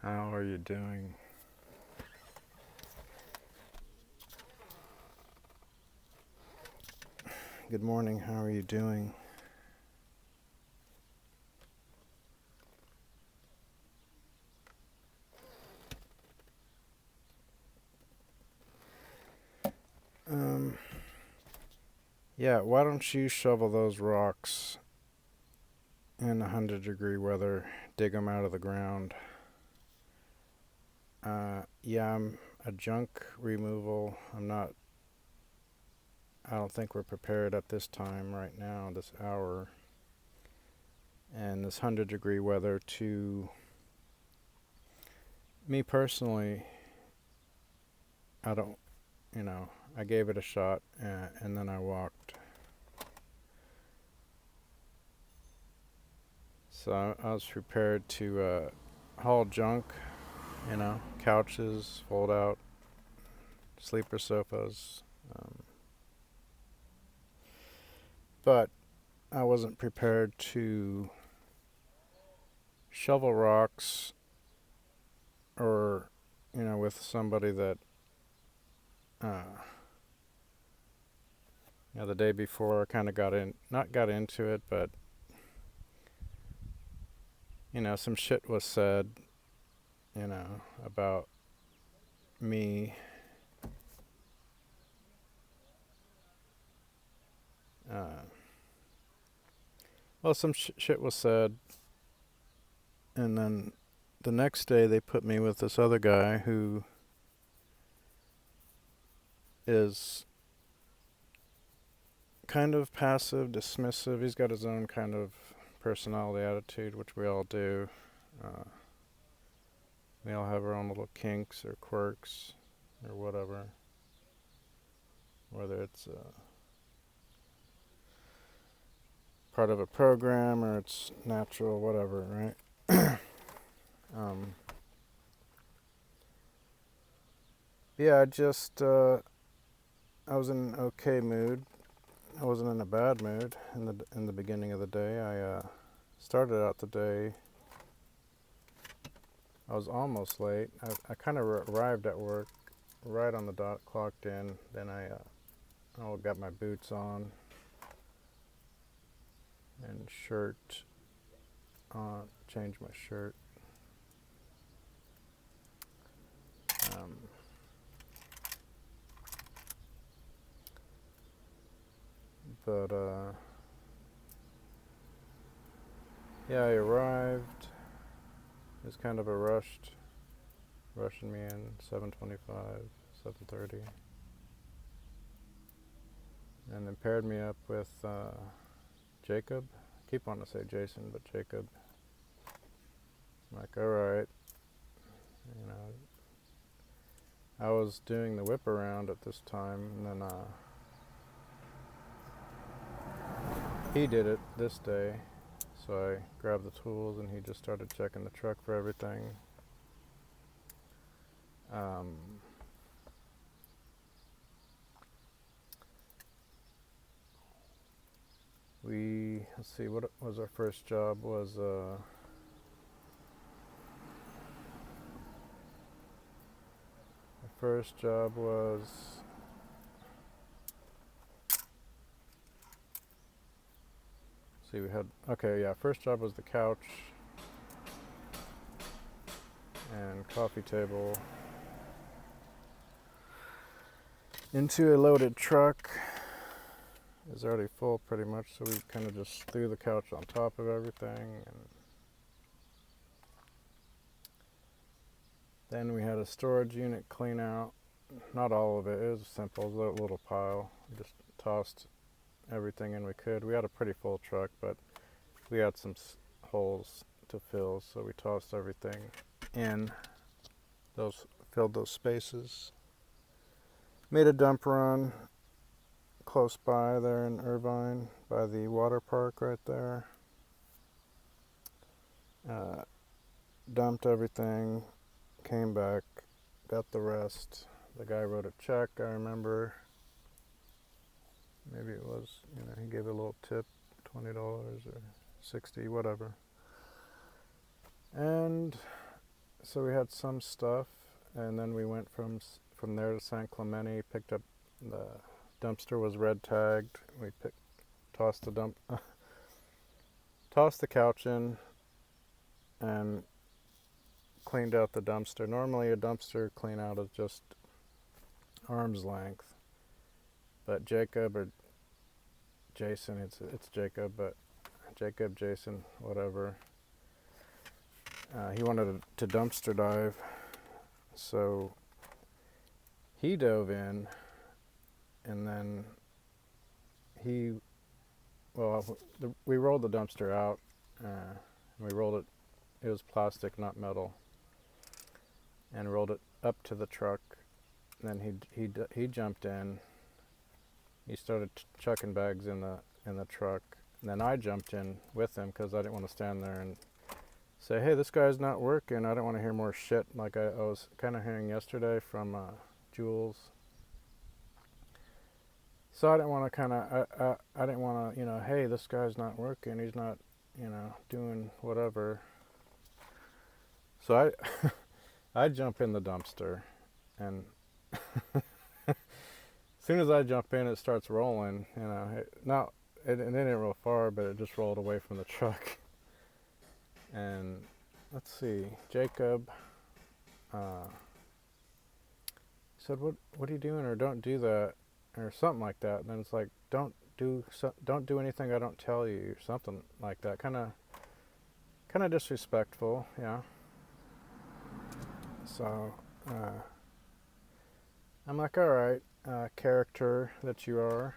How are you doing? Good morning. How are you doing? Um, yeah, why don't you shovel those rocks in 100-degree weather? Dig them out of the ground. Yeah, I'm a junk removal. I don't think we're prepared at this time right now, this hour, and this 100-degree weather to me personally. I don't, I gave it a shot and then I walked. So I was prepared to haul junk, couches, fold out, sleeper sofas. But I wasn't prepared to shovel rocks or, with somebody that, uh, the day before I kind of not got into it, but, some shit was said, about me. Uh, well, some shit was said, and then the next day they put me with this other guy who is kind of passive, dismissive. He's got his own kind of personality attitude, which we all do. Uh, we all have our own little kinks or quirks or whatever, whether it's part of a program or it's natural, whatever, right? um, yeah, I was in an okay mood. I wasn't in a bad mood in the beginning of the day. I started out the day. I was almost late. I kind of arrived at work right on the dot, clocked in. Then I got my boots on and shirt on, changed my shirt. Um, but yeah, I arrived. It was kind of a rushing me in, 7:25, 7:30, and then paired me up with Jacob. I keep wanting to say Jason, but Jacob. I'm like, all right, you know. I was doing the whip around at this time, and then he did it this day. So I grabbed the tools, and he just started checking the truck for everything. Um, let's see, what was our first job? The first job was, see, first job was the couch and coffee table into a loaded truck. It was already full pretty much, so we kind of just threw the couch on top of everything, and then we had a storage unit clean out. Not all of it. It was simple. It was a little pile. We just tossed everything in we could. We had a pretty full truck, but we had some holes to fill, so we tossed everything in. Filled those spaces. Made a dump run close by there in Irvine, by the water park right there. Dumped everything, came back, got the rest. The guy wrote a check, I remember. Maybe it was, he gave a little tip, $20 or $60, whatever. And so we had some stuff, and then we went from there to San Clemente. Picked up the dumpster was red tagged. We tossed tossed the couch in, and cleaned out the dumpster. Normally, a dumpster clean out is just arm's length, but Jacob or Jason, it's Jacob, but Jacob, Jason, whatever. He wanted to dumpster dive, so he dove in, and then we rolled the dumpster out. We rolled it. It was plastic, not metal, and rolled it up to the truck. Then he jumped in. He started chucking bags in the truck. And then I jumped in with him because I didn't want to stand there and say, "Hey, this guy's not working." I didn't want to hear more shit like I was kind of hearing yesterday from Jules. So I didn't want to I didn't want to, hey, this guy's not working. He's not, doing whatever. So I jump in the dumpster, and as soon as I jump in, it starts rolling. It didn't roll far, but it just rolled away from the truck. And let's see, Jacob said, "What are you doing?" Or "Don't do that," or something like that. And then it's like, don't do anything I don't tell you, or something like that. Kind of disrespectful, yeah. So I'm like, all right, character that you are.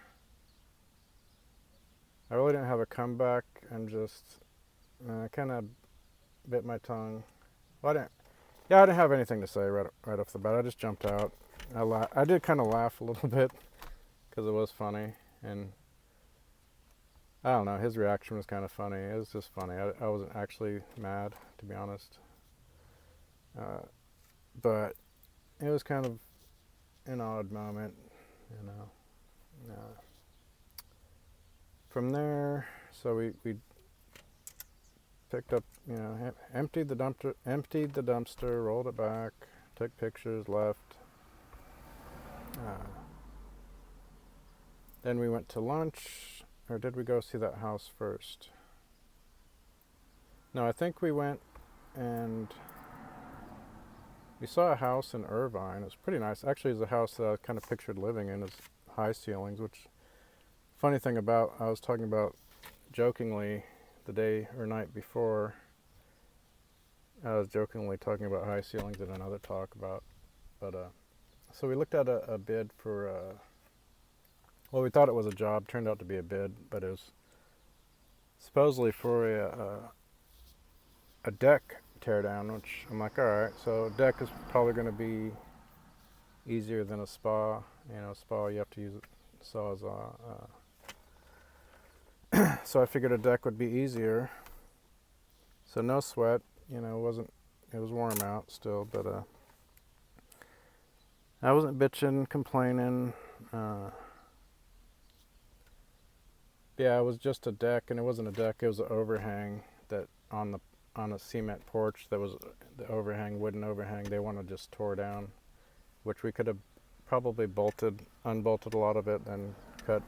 I really didn't have a comeback, and just kind of bit my tongue. Well, I didn't have anything to say right off the bat. I just jumped out. I did kind of laugh a little bit because it was funny, and I don't know, his reaction was kind of funny. It was just funny. I wasn't actually mad, to be honest. But it was kind of an odd moment, From there, so we picked up, emptied the dumpster, rolled it back, took pictures, left. Then we went to lunch, or did we go see that house first? No, I think we went and we saw a house in Irvine. It was pretty nice. Actually, it's a house that I kind of pictured living in. It's high ceilings, which, funny thing about, I was talking about jokingly the day or night before, I was jokingly talking about high ceilings in another talk about, but so we looked at a bid for, well, we thought it was a job, turned out to be a bid, but it was supposedly for a deck teardown, which I'm like, all right, so deck is probably going to be easier than a spa. Spa, you have to use Sawzall. So I figured a deck would be easier. So no sweat, it was warm out still, but I wasn't bitching, complaining. Yeah, it was just a deck, and it wasn't a deck, it was an overhang that on a cement porch that was the overhang, wooden overhang, they wanted to just tore down, which we could have probably unbolted a lot of it and cut,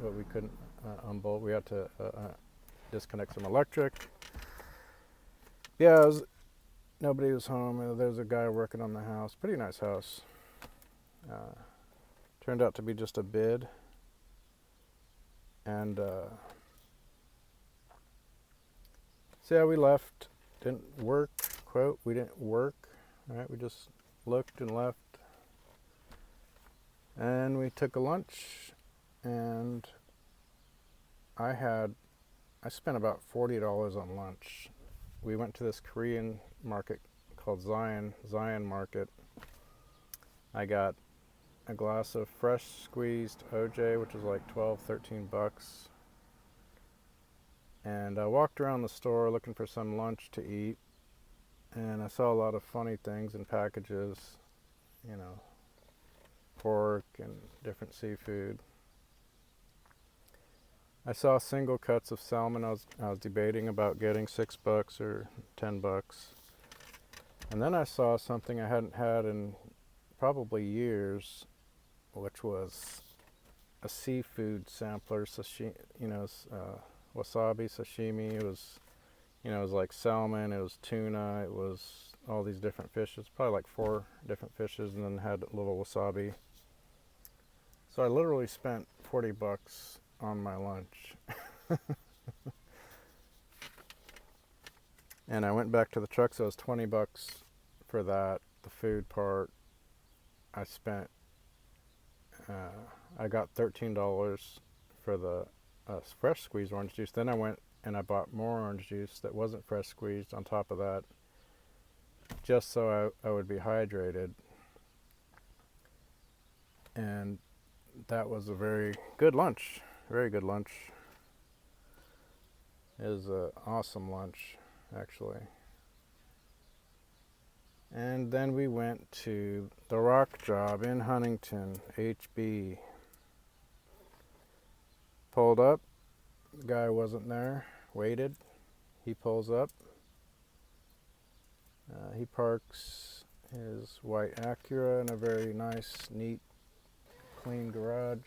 but we couldn't unbolt. We had to disconnect some electric. Yeah, nobody was home. There was a guy working on the house. Pretty nice house. Turned out to be just a bid. And so yeah, we left. Didn't work. Quote, we didn't work. All right, we just looked and left. And we took a lunch, and I spent about $40 on lunch. We went to this Korean market called Zion Market. I got a glass of fresh squeezed OJ, which was like $12-13. And I walked around the store looking for some lunch to eat, and I saw a lot of funny things in packages, pork and different seafood. I saw single cuts of salmon. I was debating about getting $6 or $10. And then I saw something I hadn't had in probably years, which was a seafood sampler, wasabi sashimi. It was, it was like salmon, it was tuna, it was all these different fishes, probably like 4 different fishes, and then had a little wasabi. So I literally spent $40 on my lunch. And I went back to the truck, so it was $20 for that. The food part, I spent, I got $13 for the fresh squeezed orange juice. Then I went and I bought more orange juice that wasn't fresh squeezed on top of that, just so I would be hydrated. And that was a very good lunch. Very good lunch. It was an awesome lunch, actually. And then we went to the rock job in Huntington, HB. Pulled up, the guy wasn't there, waited. He pulls up. He parks his white Acura in a very nice, neat, clean garage.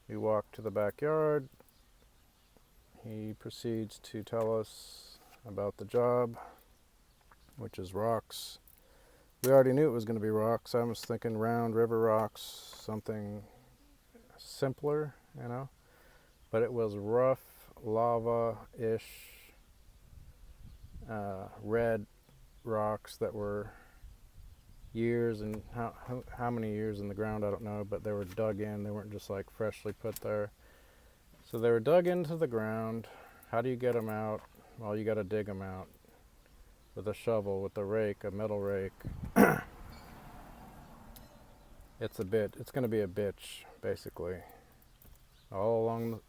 We walk to the backyard. He proceeds to tell us about the job, which is rocks. We already knew it was going to be rocks. I was thinking round river rocks, something simpler, but it was rough lava-ish red rocks that were years, and how many years in the ground I don't know, but they were dug in. They weren't just like freshly put there. So they were dug into the ground. How do you get them out? Well, you got to dig them out with a shovel, with a rake, a metal rake. It's going to be a bitch, basically. All along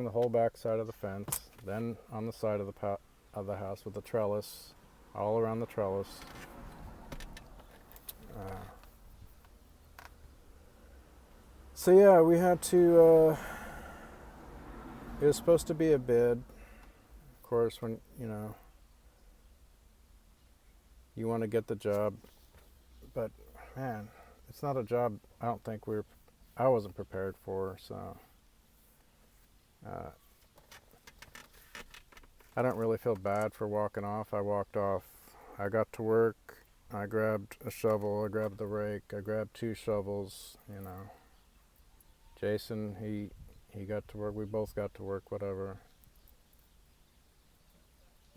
the whole back side of the fence, then on the side of the house with a trellis, all around the trellis. So yeah, we had to. It was supposed to be a bid, of course. When you want to get the job, but man, it's not a job I don't think I wasn't prepared for. So. I don't really feel bad for walking off. I walked off. I got to work. I grabbed a shovel. I grabbed the rake. I grabbed 2 shovels. Jason, he got to work. We both got to work. Whatever.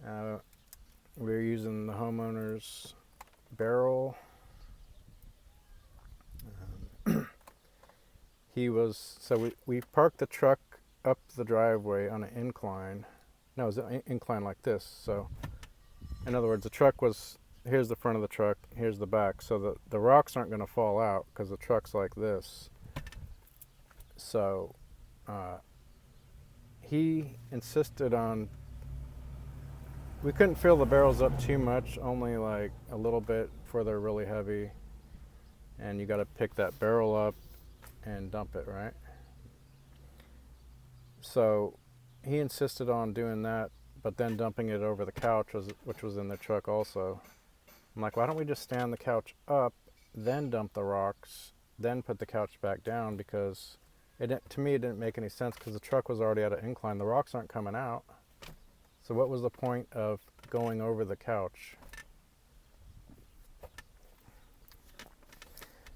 We were using the homeowner's barrel. We parked the truck up the driveway on an incline. No, it was an incline like this. So, in other words, the truck was, here's the front of the truck, here's the back. So the rocks aren't going to fall out because the truck's like this. So, he insisted on, we couldn't fill the barrels up too much, only like a little bit before they're really heavy. And you got to pick that barrel up and dump it, right? So he insisted on doing that, but then dumping it over the couch, which was in the truck also. I'm like, why don't we just stand the couch up, then dump the rocks, then put the couch back down? Because to me it didn't make any sense, because the truck was already at an incline. The rocks aren't coming out. So what was the point of going over the couch?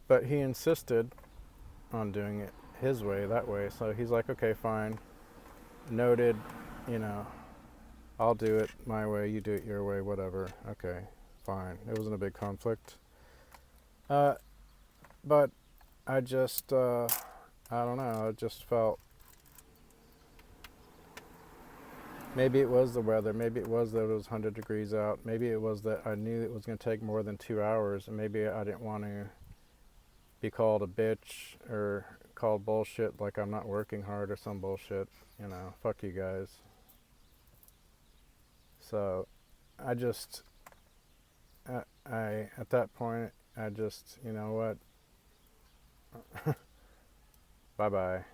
But he insisted on doing it his way, that way. So he's like, okay, fine. Noted, I'll do it my way, you do it your way, whatever. Okay, fine. It wasn't a big conflict. But I just, I don't know, it just felt, maybe it was the weather, maybe it was that it was 100 degrees out, maybe it was that I knew it was going to take more than 2 hours, and maybe I didn't want to be called a bitch or called bullshit, like I'm not working hard or some bullshit. Fuck you guys. So I just, at that point, I just, you know what, bye-bye.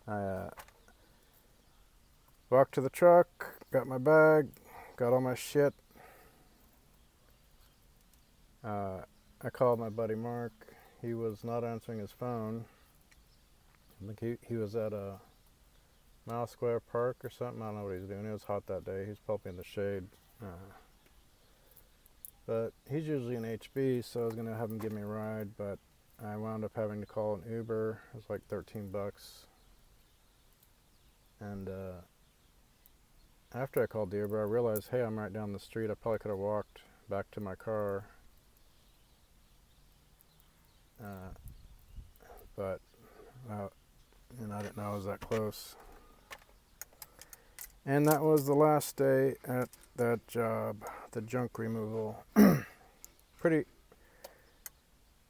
I walked to the truck, got my bag, got all my shit, I called my buddy Mark. He was not answering his phone. I think he was at a Mile Square Park or something. I don't know what he was doing. It was hot that day. He was probably in the shade. But he's usually in HB, so I was going to have him give me a ride, but I wound up having to call an Uber. It was like $13. And after I called the Uber, I realized, hey, I'm right down the street. I probably could have walked back to my car. But I didn't know I was that close. And that was the last day at that job, the junk removal.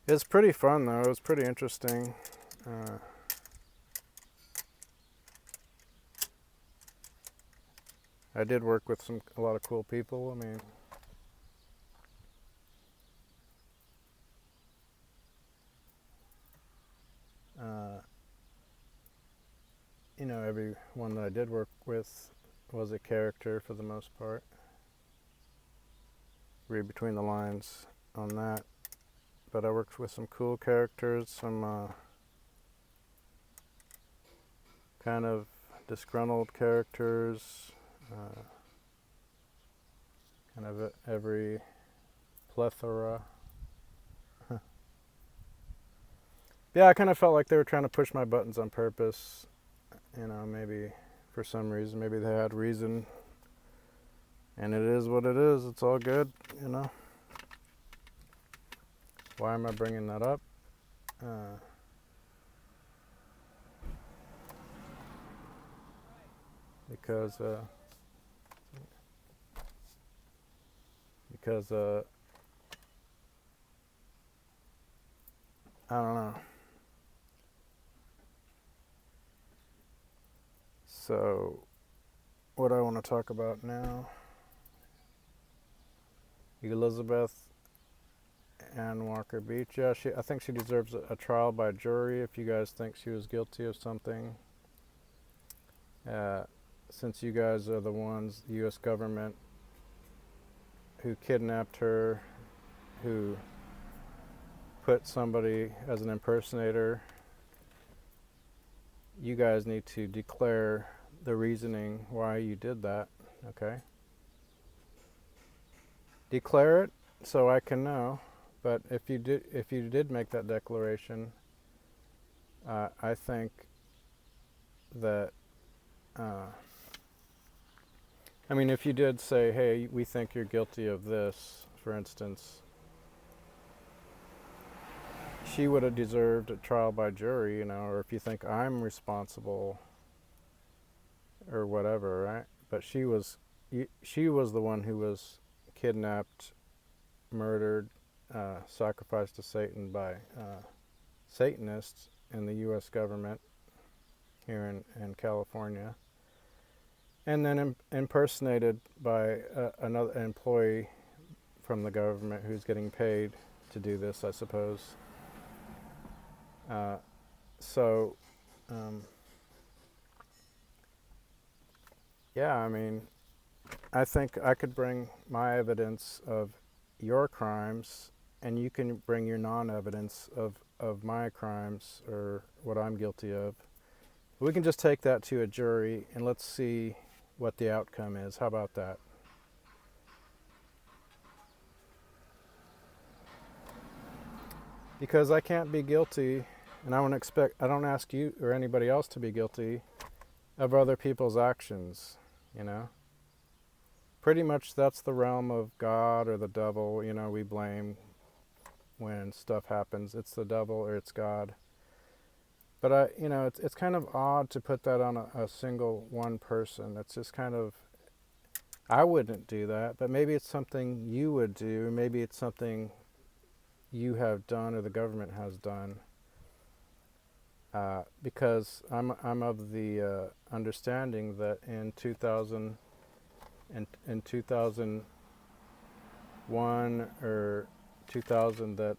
It's pretty fun though. It was pretty interesting. I did work with a lot of cool people. I mean, everyone that I did work with was a character for the most part. Read between the lines on that. But I worked with some cool characters, some kind of disgruntled characters, kind of every plethora. Yeah, I kind of felt like they were trying to push my buttons on purpose. Maybe for some reason, maybe they had reason. And it is what it is. It's all good, Why am I bringing that up? Because I don't know. So, what I want to talk about now, Elizabeth Ann Walker Beach. Yeah, I think she deserves a trial by jury if you guys think she was guilty of something. Since you guys are the ones, the U.S. government, who kidnapped her, who put somebody as an impersonator, you guys need to declare the reasoning why you did that, okay? Declare it so I can know. But if you did make that declaration, I think that, if you did say, hey, we think you're guilty of this, for instance, she would have deserved a trial by jury, or if you think I'm responsible or whatever, right? But she was the one who was kidnapped, murdered, sacrificed to Satan by Satanists in the U.S. government here in California, and then impersonated by another employee from the government who's getting paid to do this, I suppose. I think I could bring my evidence of your crimes, and you can bring your non-evidence of my crimes or what I'm guilty of. We can just take that to a jury and let's see what the outcome is. How about that? Because I can't be guilty, and I don't ask you or anybody else to be guilty of other people's actions, Pretty much that's the realm of God or the devil, we blame when stuff happens. It's the devil or it's God. But it's kind of odd to put that on a single one person. It's just kind of, I wouldn't do that, but maybe it's something you would do. Maybe it's something you have done or the government has done. Because I'm of the understanding that in 2001 or 2000 that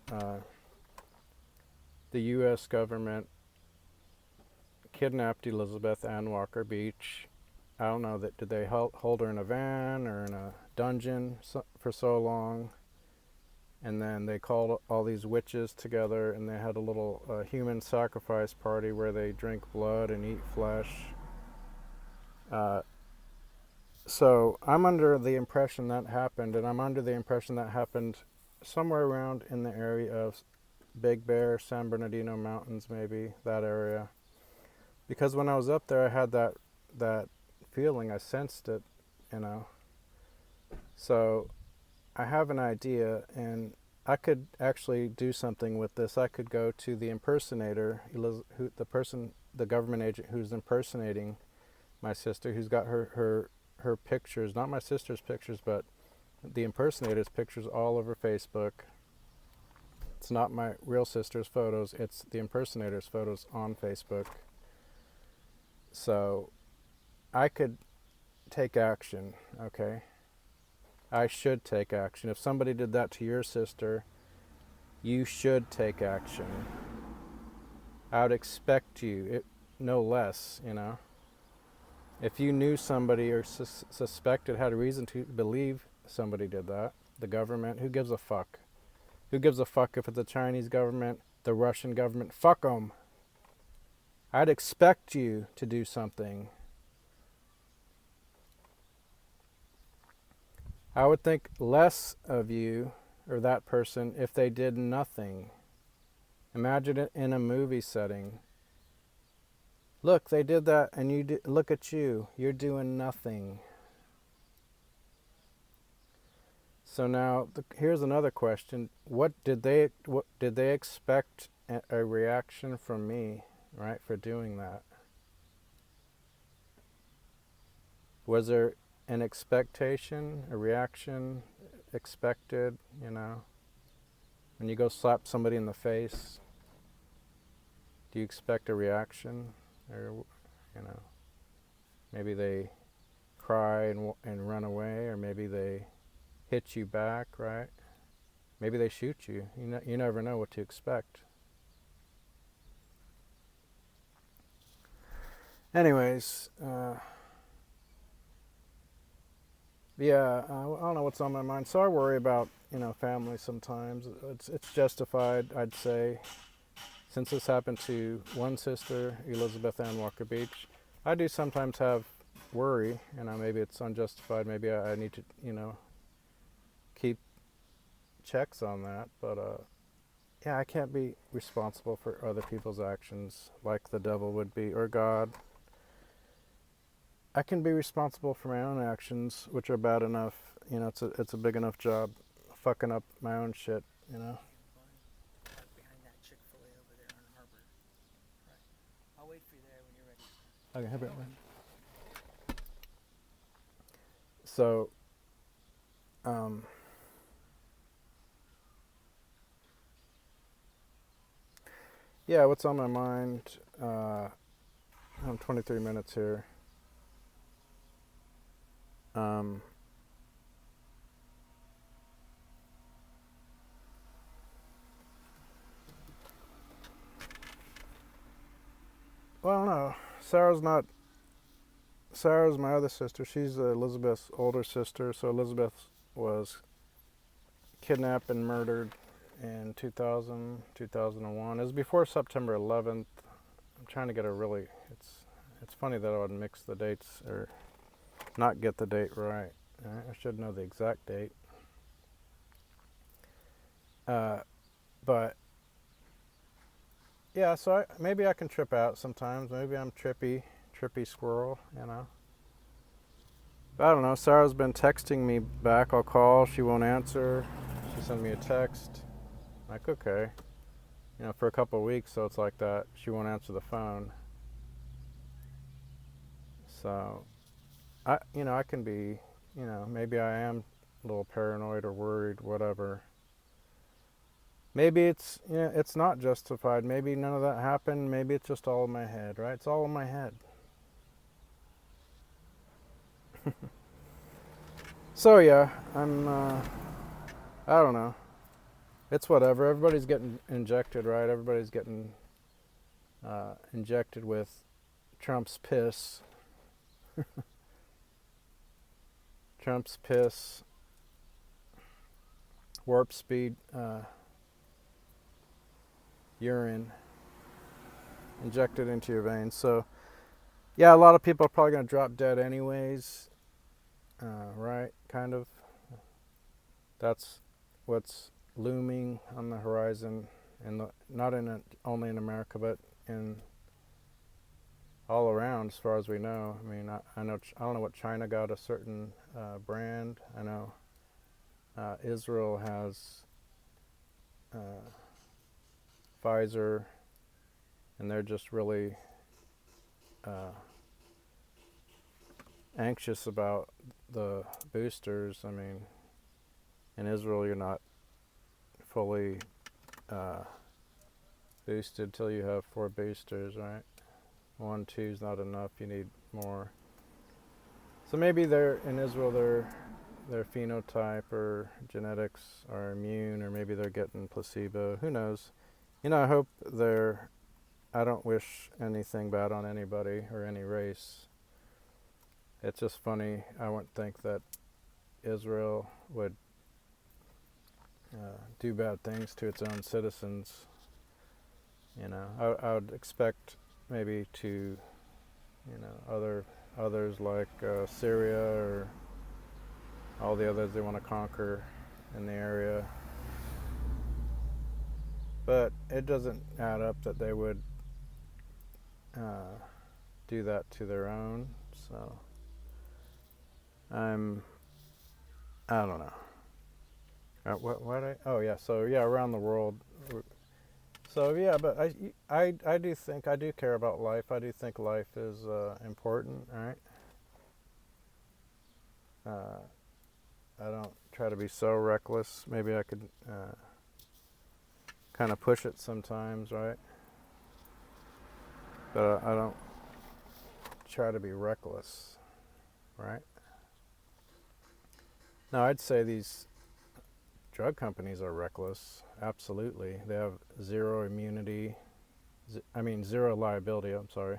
the U.S. government kidnapped Elizabeth Ann Walker Beach. I don't know, did they hold her in a van or in a dungeon for so long? And then they called all these witches together, and they had a little human sacrifice party where they drink blood and eat flesh. Uh, so I'm under the impression that happened, and I'm under the impression that happened somewhere around in the area of Big Bear, San Bernardino Mountains, maybe that area. Because when I was up there, I had that feeling. I sensed it, you know. So I have an idea, and I could actually do something with this. I could go to the impersonator, the government agent who's impersonating my sister, who's got her pictures, not my sister's pictures, but the impersonator's pictures all over Facebook. It's not my real sister's photos, it's the impersonator's photos on Facebook. So I could take action, okay? I should take action. If somebody did that to your sister, you should take action. I would expect you, no less, you know. If you knew somebody or suspected, had a reason to believe somebody did that, the government, who gives a fuck? Who gives a fuck if it's the Chinese government, the Russian government? Fuck them. I'd expect you to do something. I would think less of you or that person if they did nothing. Imagine it in a movie setting. Look, they did that, and look at you. You're doing nothing. So now, here's another question: What did they expect a reaction from me, right, for doing that? Was there an expectation, a reaction expected? You know, when you go slap somebody in the face, do you expect a reaction, or you know, maybe they cry and run away, or maybe they hit you back, right? Maybe they shoot you. You never know what to expect. Anyways, yeah, I don't know what's on my mind. So I worry about, family sometimes. It's justified, I'd say. Since this happened to one sister, Elizabeth Ann Walker Beach, I do sometimes have worry. Maybe it's unjustified. Maybe I need to, keep checks on that. But yeah, I can't be responsible for other people's actions like the devil would be, or God. I can be responsible for my own actions, which are bad enough. It's a big enough job, fucking up my own shit. Behind that Chick-fil-A over there on Harbor. Right. I'll wait for you there when you're ready. Okay, have it. So, yeah, what's on my mind? I'm 23 minutes here. Well, I don't know. Sarah's my other sister. She's Elizabeth's older sister. So Elizabeth was kidnapped and murdered in 2001. It was before September 11th. I'm trying to get it's funny that I would mix the dates or not get the date right. I should know the exact date. But yeah, so maybe I can trip out sometimes. Maybe I'm trippy squirrel, But I don't know. Sarah's been texting me back. I'll call. She won't answer. She sent me a text. Like, okay. For a couple of weeks, so it's like that. She won't answer the phone. So, I can be, maybe I am a little paranoid or worried, whatever. Maybe it's not justified. Maybe none of that happened. Maybe it's just all in my head, right? It's all in my head. So yeah, I don't know. It's whatever. Everybody's getting injected, right? Everybody's getting injected with Trump's piss. Trump's piss. warp speed urine injected into your veins. So, yeah, a lot of people are probably going to drop dead anyways, right? Kind of. That's what's looming on the horizon, and not only in America, but in all around, as far as we know. I mean, I know I don't know what China got a certain brand. I know Israel has Pfizer, and they're just really anxious about the boosters. I mean, in Israel, you're not fully boosted till you have 4 boosters, right? 1, 2 is not enough. You need more. So maybe in Israel, their phenotype or genetics are immune, or maybe they're getting placebo. Who knows? I hope I don't wish anything bad on anybody or any race. It's just funny. I wouldn't think that Israel would do bad things to its own citizens. I would expect maybe to, others like Syria or all the others they want to conquer in the area. But it doesn't add up that they would do that to their own. So I don't know. Around the world. So yeah, but I do care about life. I do think life is important, right? I don't try to be so reckless. Maybe I could kind of push it sometimes, right? But I don't try to be reckless, right? Now, I'd say these drug companies are reckless. Absolutely. They have zero liability, I'm sorry.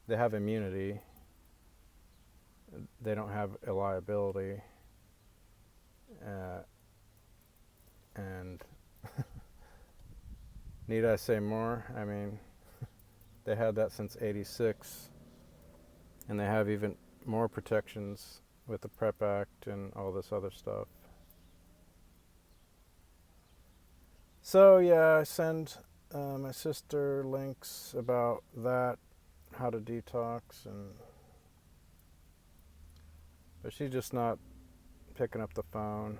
They have immunity. They don't have a liability. And need I say more? I mean, they had that since '86, and they have even more protections with the PrEP Act and all this other stuff. So yeah, I send my sister links about that, how to detox, but she's just not picking up the phone.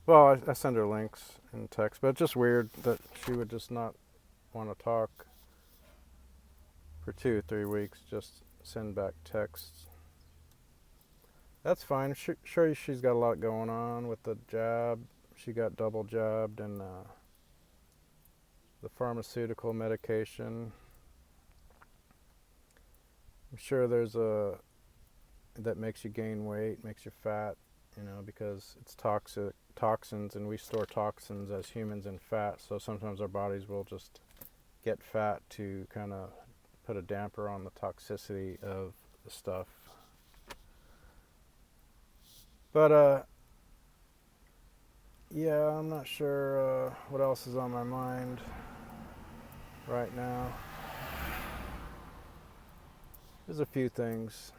Well, I send her links in text, but it's just weird that she would just not want to talk for 2 or 3 weeks, just send back texts. That's fine. Sure, she's got a lot going on with the jab. She got double jabbed, and the pharmaceutical medication. I'm sure there's that makes you gain weight, makes you fat, because it's toxins, and we store toxins as humans in fat. So sometimes our bodies will just get fat to kind of put a damper on the toxicity of the stuff. But yeah, I'm not sure what else is on my mind right now. There's a few things.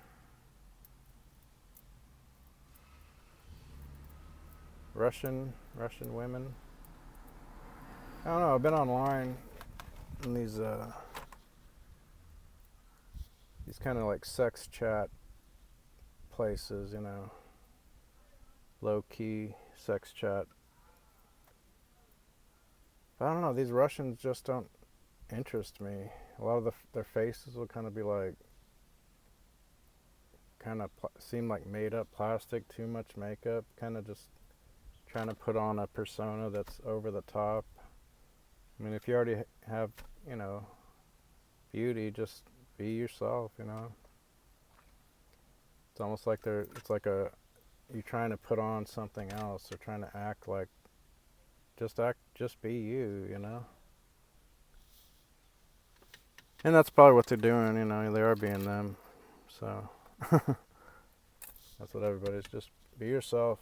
Russian women. I don't know. I've been online in these kind of like sex chat places, low key sex chat. But I don't know. These Russians just don't interest me. A lot of their faces will kind of be like, seem like made up plastic, too much makeup, kind of just trying to put on a persona that's over the top. I mean, if you already have, beauty, just be yourself, It's almost like you're trying to put on something else, or trying to act like, just be you, And that's probably what they're doing, they are being them. So that's what everybody's, just be yourself.